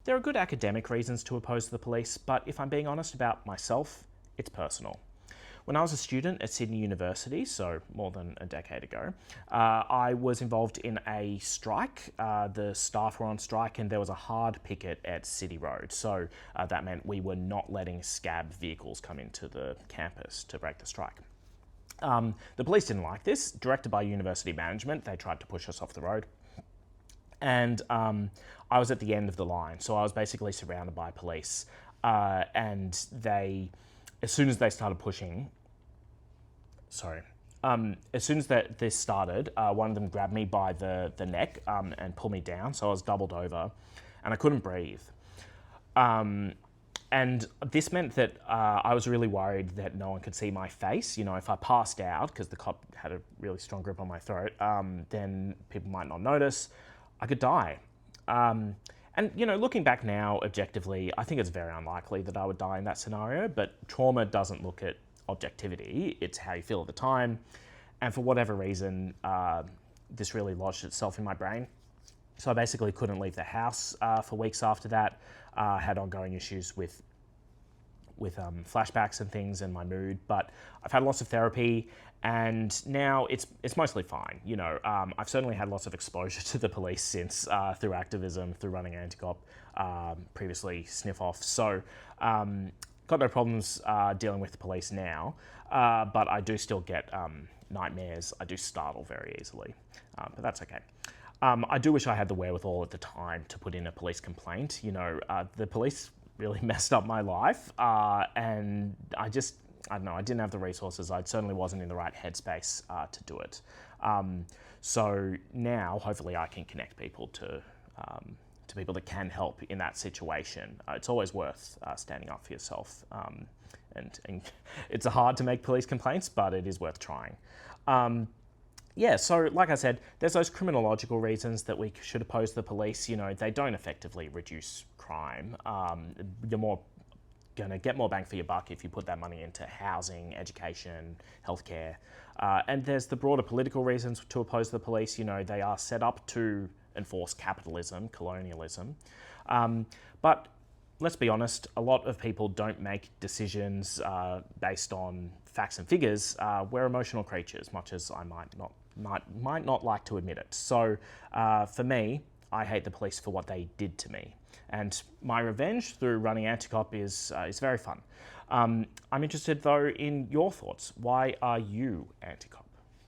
there are good academic reasons to oppose the police, but if I'm being honest about myself, it's personal. When I was a student at Sydney University, so more than a decade ago, I was involved in a strike. The staff were on strike and there was a hard picket at City Road. So that meant we were not letting scab vehicles come into the campus to break the strike. The police didn't like this. Directed by university management, they tried to push us off the road. And I was at the end of the line, so I was basically surrounded by police. And they, as soon as they started pushing, as soon as this started, one of them grabbed me by the neck and pulled me down, so I was doubled over, and I couldn't breathe. And this meant that I was really worried that no one could see my face. You know, if I passed out, because the cop had a really strong grip on my throat, then people might not notice. I could die. And, you know, looking back now, objectively, I think it's very unlikely that I would die in that scenario, but trauma doesn't look at objectivity, it's how you feel at the time. And for whatever reason, this really lodged itself in my brain. So I basically couldn't leave the house for weeks after that. Had ongoing issues with flashbacks and things and my mood, but I've had lots of therapy and now it's mostly fine. You know, I've certainly had lots of exposure to the police since through activism, through running anticop, previously sniff off. So got no problems dealing with the police now, but I do still get nightmares. I do startle very easily, but that's okay. I do wish I had the wherewithal at the time to put in a police complaint. You know, the police really messed up my life, and I don't know, I didn't have the resources. I certainly wasn't in the right headspace to do it. So now, hopefully, I can connect people to people that can help in that situation. It's always worth standing up for yourself, and it's hard to make police complaints, but it is worth trying. Yeah, so like I said, there's those criminological reasons that we should oppose the police. You know, they don't effectively reduce crime. You're more going to get more bang for your buck if you put that money into housing, education, healthcare. And there's the broader political reasons to oppose the police. You know, they are set up to enforce capitalism, colonialism. But let's be honest, a lot of people don't make decisions based on facts and figures. We're emotional creatures, much as I might not like to admit it. So for me, I hate the police for what they did to me. And my revenge through running anticop is very fun. I'm interested though in your thoughts. Why are you anticop?